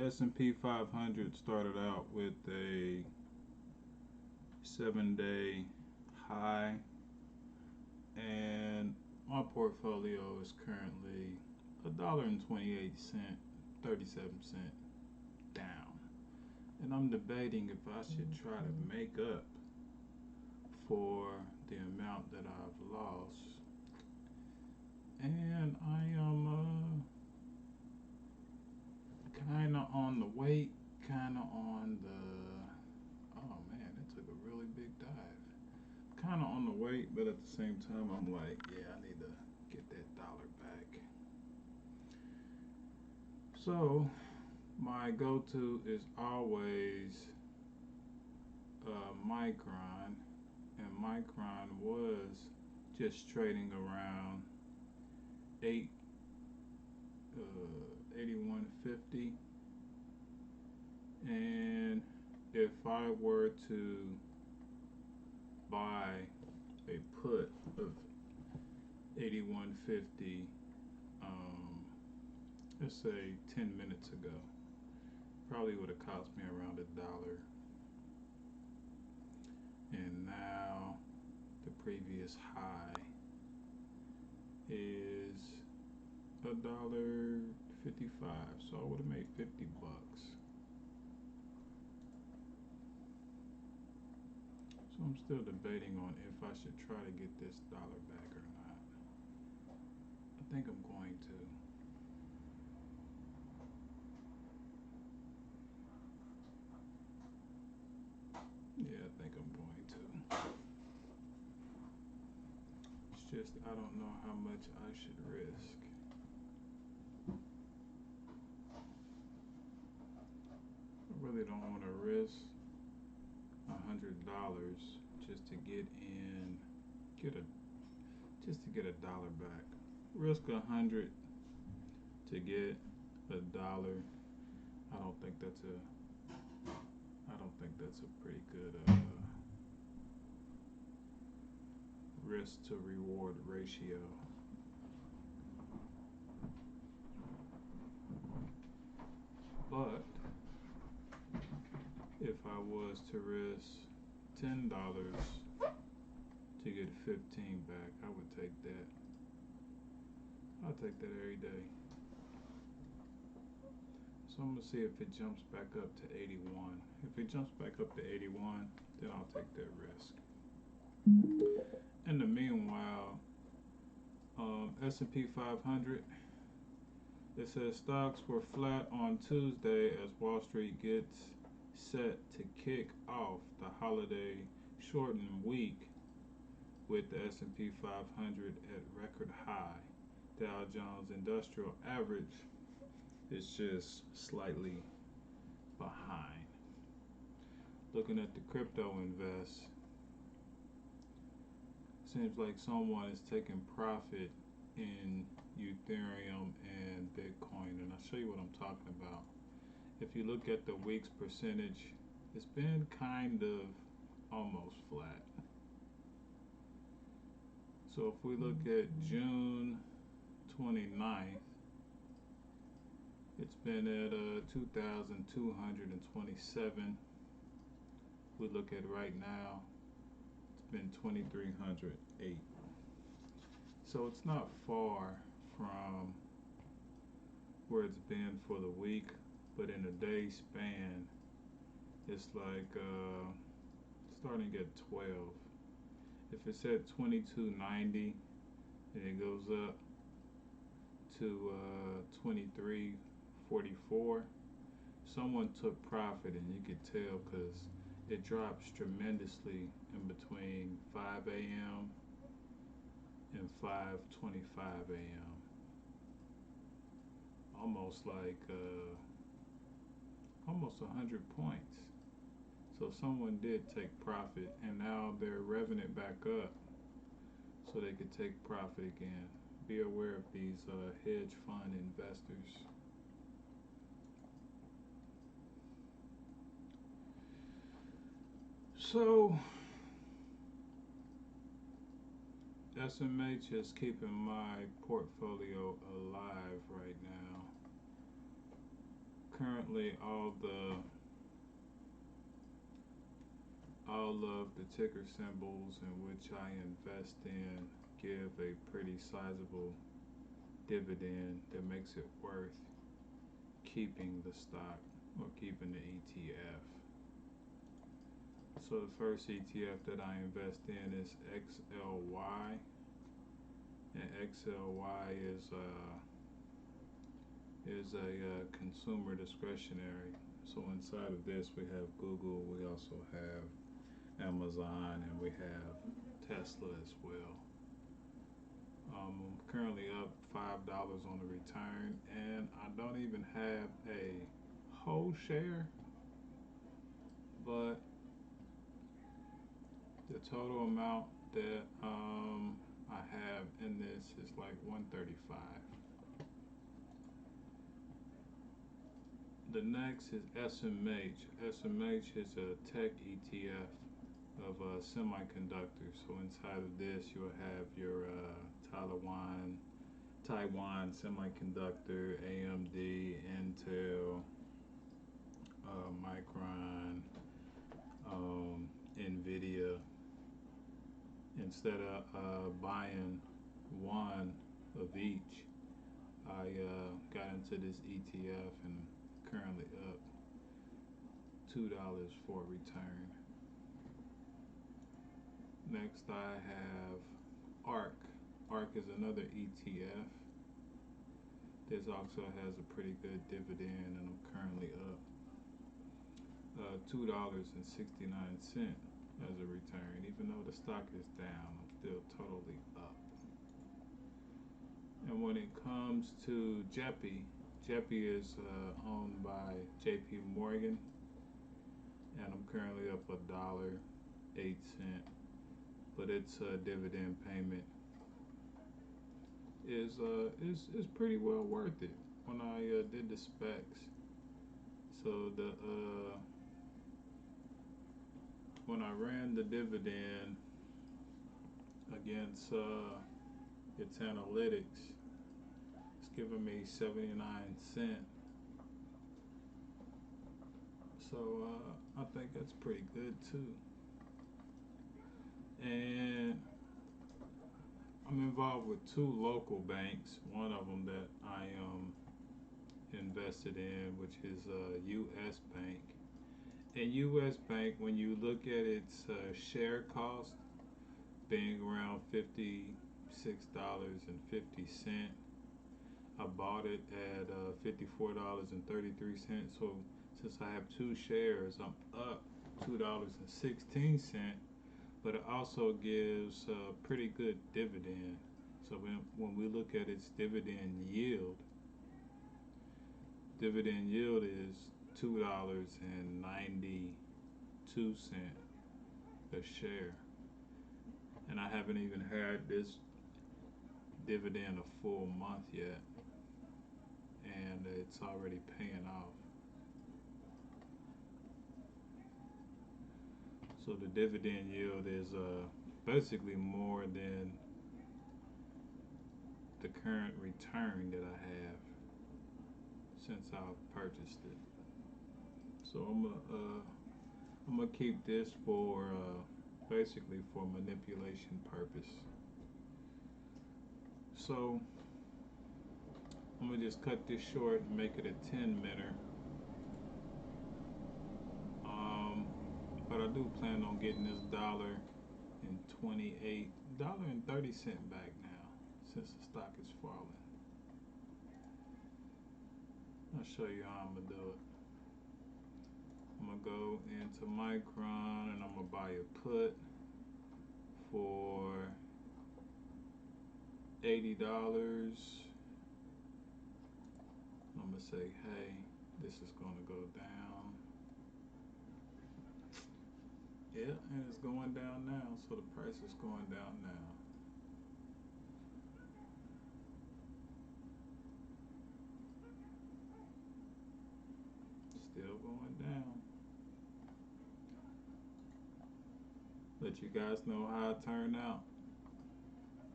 S&P 500 started out with a 7-day high, and my portfolio is currently $1.28, 37 cents down. And I'm debating if I should try to make up for the amount that I've lost. And I am kind of on the wait, kind of on the. Oh man, it took a really big dive. Kind of on the wait, but at the same time, I'm like, yeah, I need to get that dollar back. So my go-to is always Micron, and Micron was just trading around 8 81.50, and if I were to buy a put of 81.50, um, let's say 10 minutes ago, probably would have cost me around $1. And now the previous high is $1.55, so I would have made $50. So I'm still debating on if I should try to get this dollar back or not. I think I'm going to. Yeah, I think I'm going to. It's just I don't know how much I should risk. I really don't want to risk $100 just to get in, get a just to get $1 back. Risk 100 to get $1. I don't think that's a I don't think that's a pretty good risk to reward ratio. But if I was to risk $10 to get 15 back, I would take that. I'll take that every day. So I'm gonna see if it jumps back up to 81. If it jumps back up to 81, then I'll take that risk. In the meanwhile, S&P 500, it says stocks were flat on Tuesday as Wall Street gets set to kick off the holiday shortened week with the S&P 500 at record high. Dow Jones Industrial Average is just slightly behind. Looking at the crypto invest, seems like someone is taking profit in Ethereum and Bitcoin, and I'll show you what I'm talking about. If you look at the week's percentage, it's been kind of almost flat. So if we look at June 29th, it's been at 2,227. We look at right now, it's been 2,308. So it's not far from where it's been for the week, but in a day span, it's like starting at 12. If it's at 2290 and it goes up to 2344, someone took profit, and you could tell because it drops tremendously in between 5 a.m. and 5:25 a.m. Almost like almost 100 points. So someone did take profit, and now they're revving it back up so they could take profit again. Be aware of these hedge fund investors. So SMH is keeping my portfolio alive right now currently all of the ticker symbols in which I invest in give a pretty sizable dividend that makes it worth keeping the stock or keeping the ETF. So the first ETF that I invest in is XLY, and XLY is a consumer discretionary. So inside of this, we have Google, we also have Amazon, and we have Tesla as well. I'm currently up $5 on the return, and I don't even have a whole share, but the total amount that I have in this is like 135. The next is SMH. SMH is a tech ETF of semiconductors. So inside of this, you'll have your Taiwan Semiconductor, AMD, Intel, Micron, Nvidia. Instead of buying one of each, I got into this ETF and currently up $2 for a return. Next, I have ARK. ARK is another ETF. This also has a pretty good dividend, and I'm currently up $2.69 as a return. Even though the stock is down, I'm still totally up. And when it comes to JEPI, JEPI is owned by JP Morgan, and I'm currently up $1.08, but its dividend payment is pretty well worth it when I did the specs. So when I ran the dividend against its analytics, it's giving me 79¢. So I think that's pretty good too. And I'm involved with two local banks. One of them that I invested in, which is U.S. Bank. And U.S. Bank, when you look at its share cost being around $56.50, I bought it at $54.33. So since I have two shares, I'm up $2.16. But it also gives a pretty good dividend. So when we look at its dividend yield is $2.92 a share. And I haven't even had this dividend a full month yet, and it's already paying off. So the dividend yield is basically more than the current return that I have since I've purchased it. So I'm gonna keep this for basically for manipulation purpose. So I'm gonna just cut this short and make it a 10-minute. But I do plan on getting this $1.30 back now, since the stock is falling. I'll show you how I'm gonna do it. I'm gonna go into Micron and I'm gonna buy a put for $80. I'm gonna say, hey, this is gonna go down. Yeah, and it's going down now, so the price is going down now. Still going down. Let you guys know how it turned out.